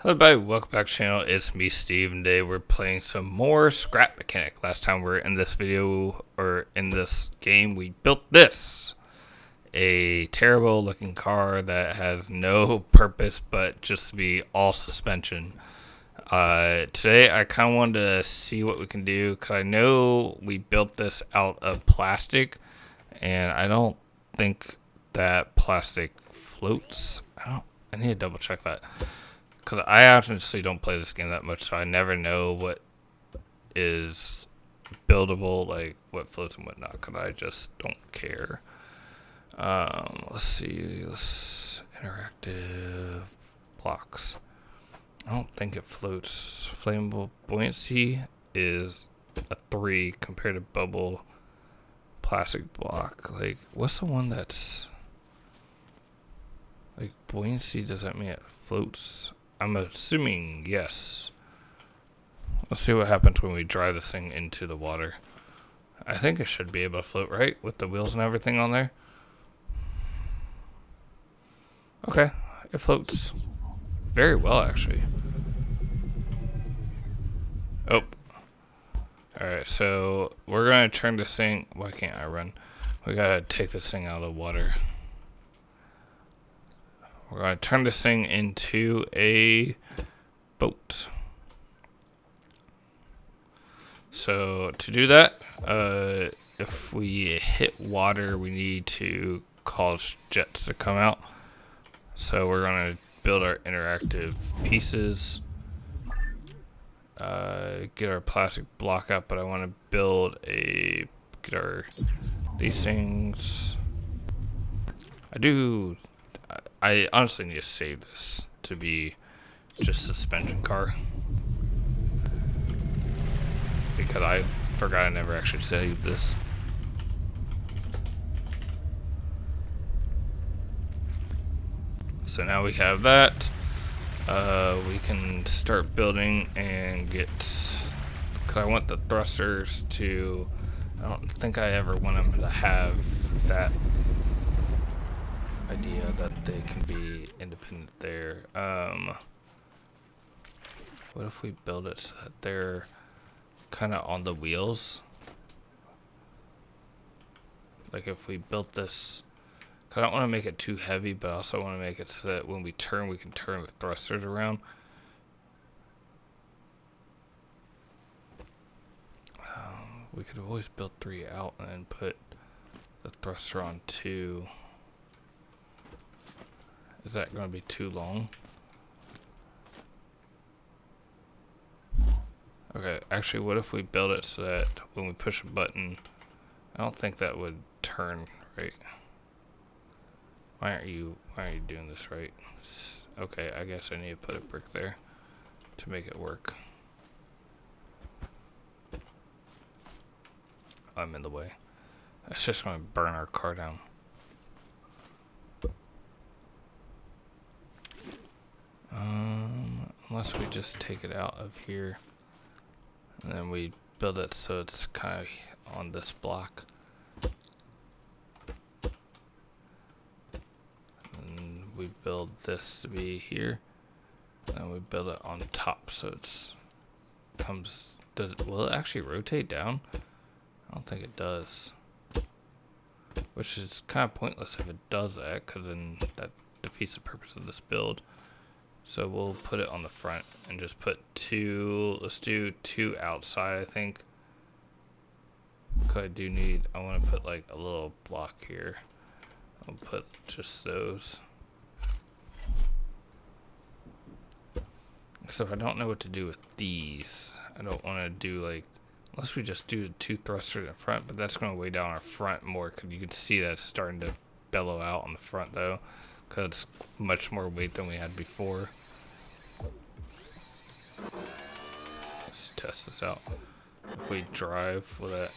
Hello everybody, welcome back to the channel. It's me, Steve, and today we're playing some more Scrap Mechanic. Last time we were in this video, or in this game, we built this. A terrible looking car that has no purpose but just to be all suspension. Today I kind of wanted to see what we can do, because I know we built this out of plastic, and I don't think that plastic floats. I need to double check that. Because I honestly don't play this game that much, so I never know what is buildable, like what floats and whatnot, because I just don't care. Let's see. Interactive blocks. I don't think it floats. Flammable buoyancy is a 3 compared to bubble plastic block. Like, what's the one that's... like, buoyancy, does that mean it floats? I'm assuming yes. Let's see what happens when we drive this thing into the water. I think it should be able to float, right? With the wheels and everything on there. Okay, it floats very well, actually. Oh. Alright, so we're going to turn this thing... Why can't I run? We got to take this thing out of the water. We're going to turn this thing into a boat. So to do that, if we hit water, we need to cause jets to come out. So we're going to build our interactive pieces. Get our plastic block up, but I want to build these things. I honestly need to save this to be just suspension car, because I forgot I never actually saved this. So now we have that. We can start building and get, because I want the thrusters to, I don't think I ever want them to have that idea that they can be independent there. What if we build it so that they're kind of on the wheels? Like if we built this, cause I don't want to make it too heavy, but I also want to make it so that when we turn, we can turn the thrusters around. We could always build 3 out and then put the thruster on 2. Is that going to be too long? Okay, actually, what if we build it so that when we push a button, I don't think that would turn, right? Why aren't you doing this right? Okay, I guess I need to put a brick there to make it work. I'm in the way. That's just going to burn our car down. Unless we just take it out of here and then we build it so it's kind of on this block. And we build this to be here, and we build it on top so it's will it actually rotate down? I don't think it does, which is kind of pointless if it does that, because then that defeats the purpose of this build. So we'll put it on the front and just put 2, let's do 2 outside, I think. Cause I want to put like a little block here. I'll put just those. So I don't know what to do with these. I don't want to do like, unless we just do 2 thrusters in front, but that's going to weigh down our front more, because you can see that it's starting to bellow out on the front though, because it's much more weight than we had before. Let's test this out. If we drive with it.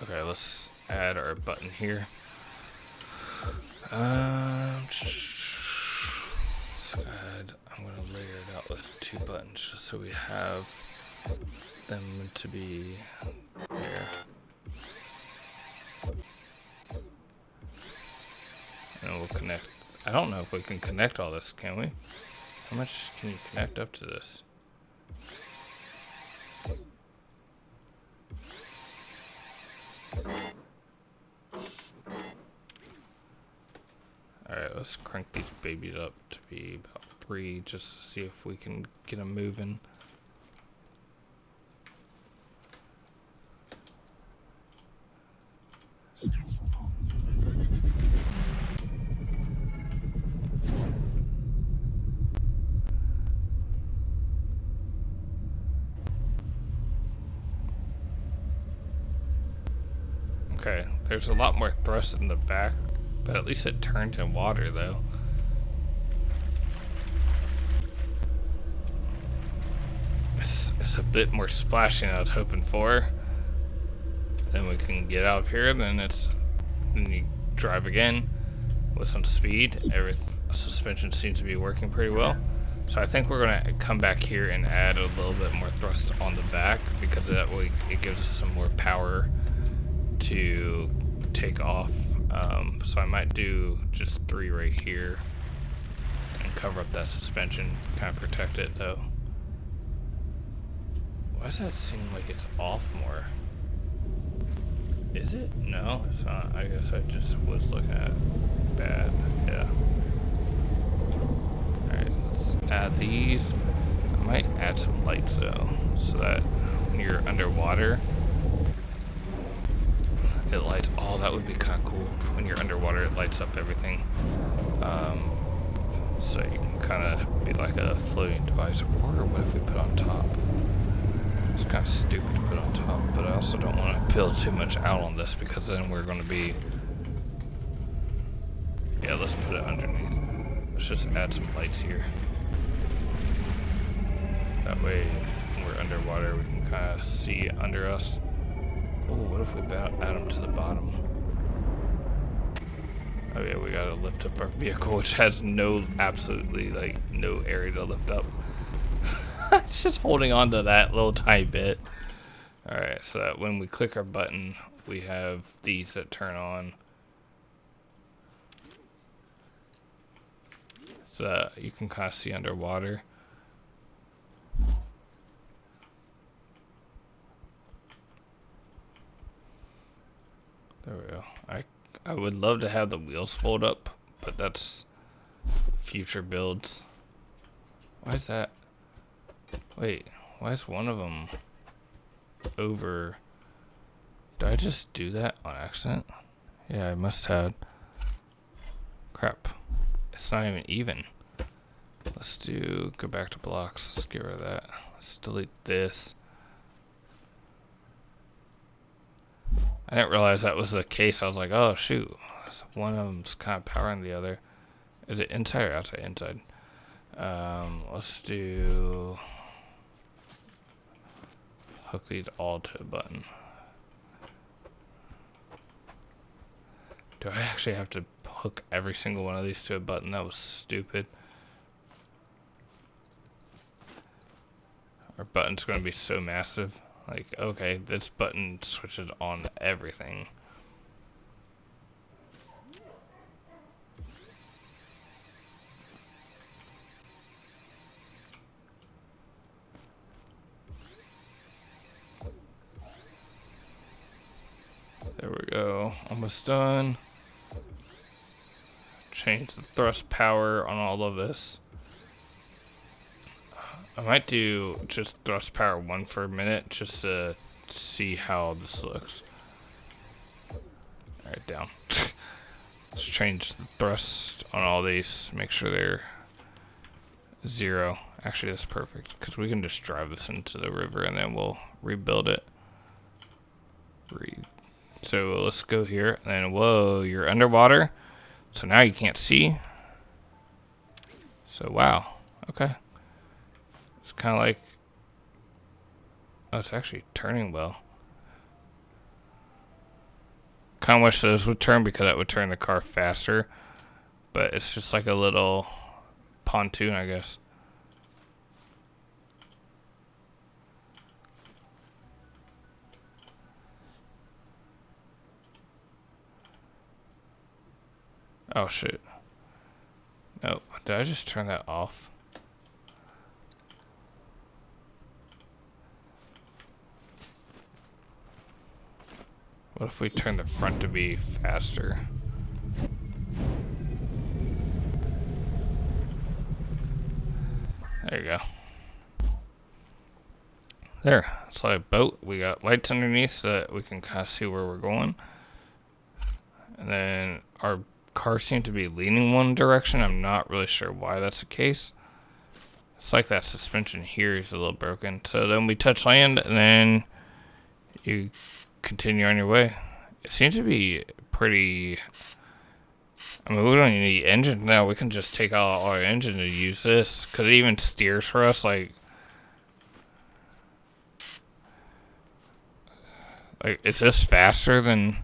Okay, let's add our button here. I'm going to layer it out with 2 buttons just so we have them to be here. And we'll connect I don't know if we can connect all this, can we? How much can you connect up to this? Alright, let's crank these babies up to be about 3 just to see if we can get them moving. Okay, there's a lot more thrust in the back, but at least it turned in water though. It's a bit more splashing than I was hoping for. Then we can get out of here, then you drive again with some speed. Suspension seems to be working pretty well. So I think we're gonna come back here and add a little bit more thrust on the back, because that way it gives us some more power to take off. So I might do just 3 right here and cover up that suspension, kind of protect it though. Why does that seem like it's off more? Is it? No, it's not. I guess I just was looking at bad. Yeah. Alright, let's add these. I might add some lights though, so that when you're underwater, it lights. Oh, that would be kind of cool. When you're underwater, it lights up everything. So you can kind of be like a floating device. Or what if we put on top? It's kind of stupid to put on top, but I also don't want to build too much out on this, because then we're going to be... Yeah, let's put it underneath. Let's just add some lights here. That way, when we're underwater, we can kind of see under us. Oh, what if we add them to the bottom? Oh yeah, we gotta lift up our vehicle, which has absolutely like no area to lift up. It's just holding on to that little tiny bit. Alright, so that when we click our button, we have these that turn on. So that you can kind of see underwater. There we go. I would love to have the wheels fold up, but that's future builds. Why is that? Wait, why is one of them over? Did I just do that on accident? Yeah, I must have. Crap. It's not even even. Let's go back to blocks. Let's get rid of that. Let's delete this. I didn't realize that was the case. I was like, oh shoot. One of them's kind of powering the other. Is it inside or outside? Inside. Let's do... hook these all to a button. Do I actually have to hook every single one of these to a button? That was stupid. Our button's going to be so massive. Like, okay, this button switches on everything. There we go. Almost done. Change the thrust power on all of this. I might do just thrust power 1 for a minute just to see how this looks. Alright, down. Let's change the thrust on all these. Make sure they're 0. Actually, that's perfect, because we can just drive this into the river and then we'll rebuild it. So let's go here, and then whoa, you're underwater. So now you can't see. So wow, okay. It's kind of like, oh, it's actually turning well. Kind of wish those would turn, because that would turn the car faster. But it's just like a little pontoon, I guess. Oh, shoot. Oh, did I just turn that off? What if we turn the front to be faster? There you go. There, it's like a boat. We got lights underneath so that we can kind of see where we're going. And then our car seemed to be leaning one direction. I'm not really sure why that's the case. It's like that suspension here is a little broken. So then we touch land and then you continue on your way. It seems to be pretty... I mean, we don't even need engine now. We can just take out our engine and use this. Because it even steers for us, like, is this faster than...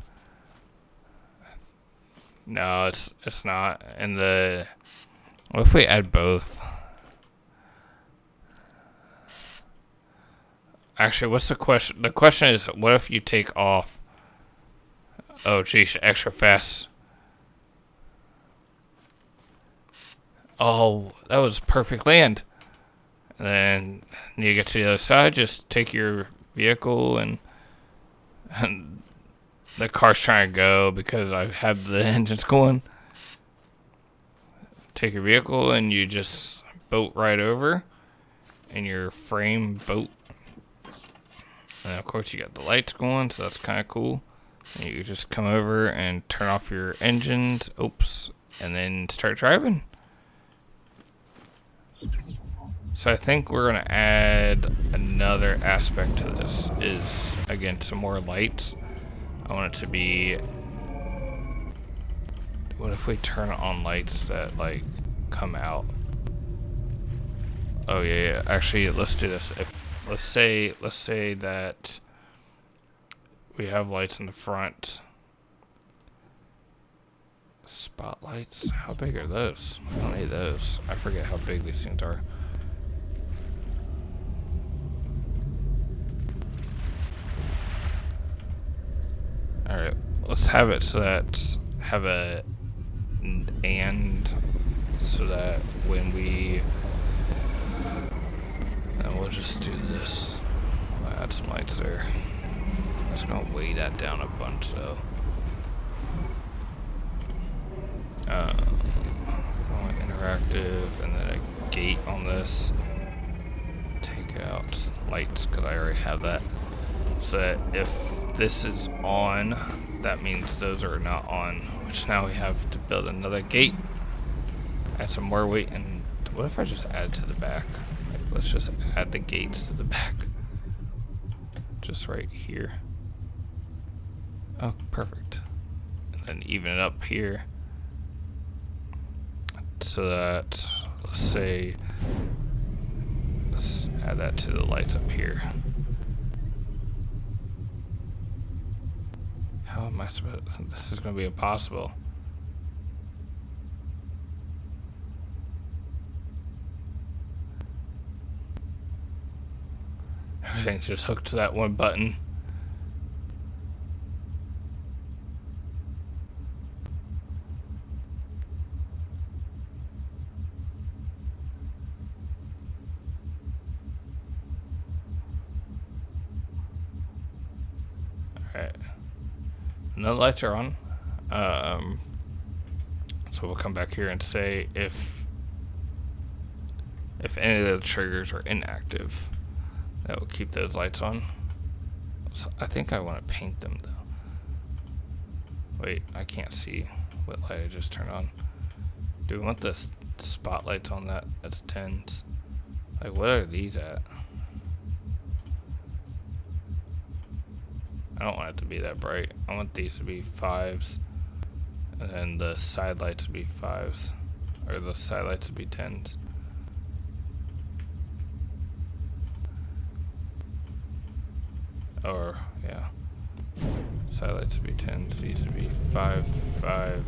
No, it's not. And the... What if we add both? Actually, what's the question? The question is, what if you take off... Oh, geez, extra fast... Oh, that was perfect land. And then you get to the other side, just take your vehicle and the car's trying to go because I have the engines going. Take your vehicle and you just boat right over in your frame boat. And of course you got the lights going, so that's kind of cool. And you just come over and turn off your engines, oops, and then start driving. So I think we're going to add another aspect to this, is, again, some more lights. I want it to be... What if we turn on lights that, like, come out? Oh, yeah. Actually, let's do this. Let's say that we have lights in the front. Spotlights? How big are those? I don't need those. I forget how big these things are. Alright, let's have it so that have a and so that when we and we'll just do this. I'll add some lights there. I'm just gonna weigh that down a bunch though. Interactive and then a gate on this. Take out lights because I already have that. So that if this is on, that means those are not on, which now we have to build another gate. Add some more weight, and what if I just add to the back? Like, let's just add the gates to the back. Just right here. Oh, perfect. And then even it up here. So that, let's say, let's add that to the lights up here. How am I supposed to, this is going to be impossible. Everything's just hooked to that one button. Alright. No lights are on. So we'll come back here and say if any of the triggers are inactive, that will keep those lights on. So I think I want to paint them though. Wait, I can't see what light I just turned on. Do we want the spotlights on that as 10s? Like, what are these at? I don't want it to be that bright. I want these to be 5s. And then the side lights to be 5s. Or the side lights to be 10s. Or, yeah. Side lights to be 10s. These to be 5, 5,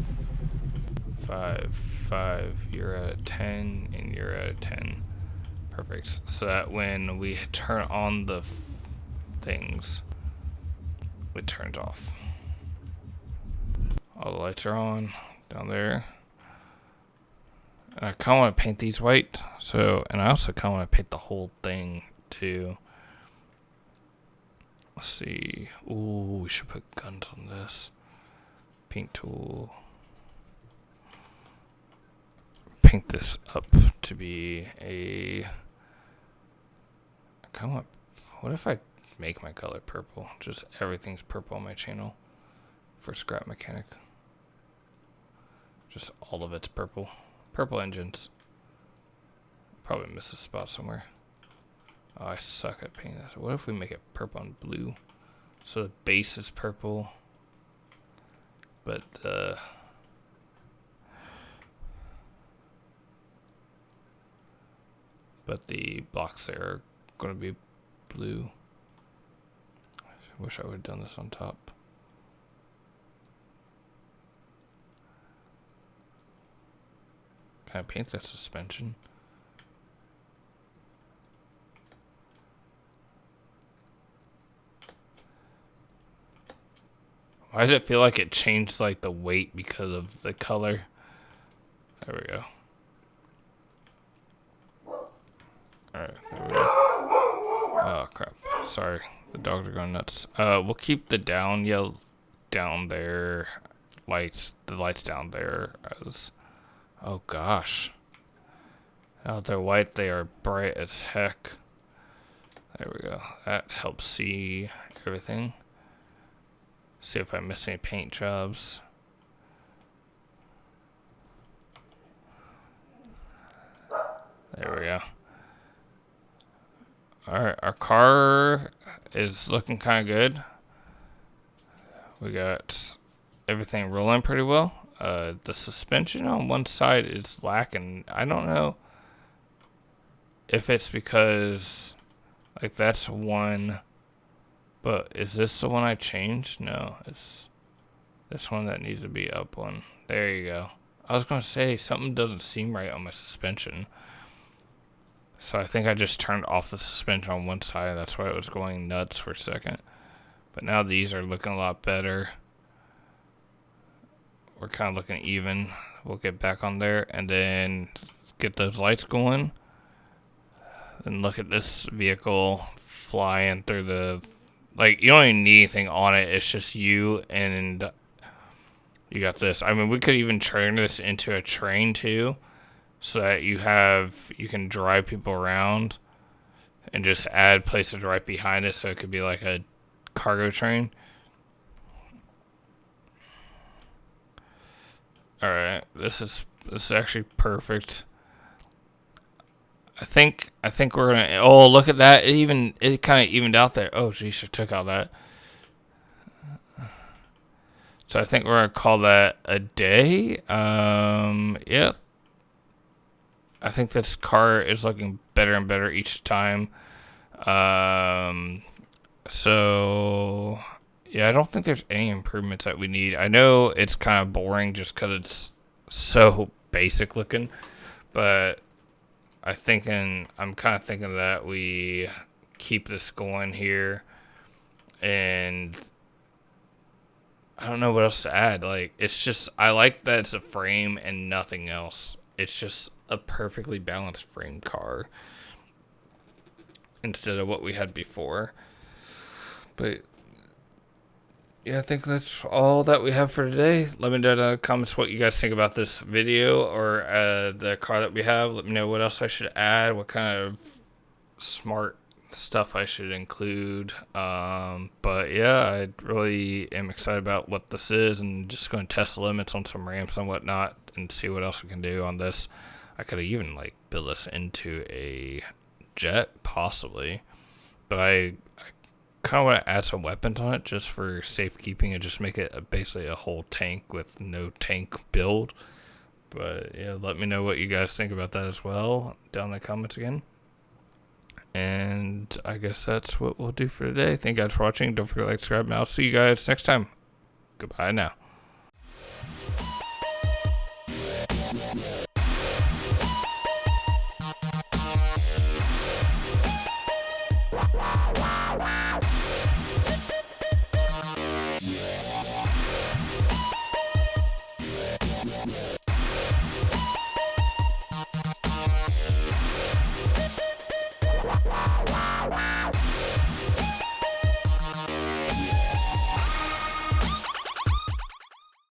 5, 5. You're at a 10, and you're at a 10. Perfect. So that when we turn on the things, it turns off. All the lights are on down there. I kind of want to paint these white. So, and I also kind of want to paint the whole thing too. Let's see. Ooh, we should put guns on this. Paint tool. Paint this up to be a. I kind of want. What if I make my color purple? Just everything's purple on my channel for Scrap Mechanic. Just all of it's purple. Purple engines. Probably missed a spot somewhere. Oh, I suck at painting this. What if we make it purple and blue? So the base is purple. But the blocks there are going to be blue. I wish I would have done this on top. Can I paint that suspension? Why does it feel like it changed like the weight because of the color? There we go. Alright, there we go. Oh crap. Sorry. The dogs are going nuts. We'll keep the down yellow down there. The lights down there as, oh gosh. Now they're white, they are bright as heck. There we go. That helps see everything. See if I miss any paint jobs. There we go. Alright, our car is looking kind of good. We got everything rolling pretty well. The suspension on one side is lacking. I don't know if it's because, like, that's one, but is this the one I changed? No, it's this one that needs to be up one. There you go. I was going to say, something doesn't seem right on my suspension. So I think I just turned off the suspension on one side. That's why it was going nuts for a second. But now these are looking a lot better. We're kind of looking even. We'll get back on there and then get those lights going. And look at this vehicle flying through the... Like, you don't even need anything on it. It's just you and you got this. I mean, we could even turn this into a train too. So that you can drive people around and just add places right behind it so it could be like a cargo train. Alright, this is actually perfect. I think we're gonna, oh, look at that. It kind of evened out there. Oh geez, I took out that. So I think we're gonna call that a day. Yeah. I think this car is looking better and better each time. So yeah, I don't think there's any improvements that we need. I know it's kind of boring just because it's so basic looking, but I'm kind of thinking that we keep this going here, and I don't know what else to add. Like, it's just, I like that it's a frame and nothing else. It's just a perfectly balanced frame car instead of what we had before. But yeah, I think that's all that we have for today. Let me know in the comments what you guys think about this video or the car that we have. Let me know what else I should add, what kind of smart stuff I should include. But yeah, I really am excited about what this is and just going to test the limits on some ramps and whatnot and see what else we can do on this. I could even like build this into a jet possibly, but I kind of want to add some weapons on it just for safekeeping and just make it basically a whole tank with no tank build. But yeah, let me know what you guys think about that as well down in the comments again. And I guess that's what we'll do for today. Thank you guys for watching. Don't forget to like, subscribe, and I'll see you guys next time. Goodbye now. Yeah.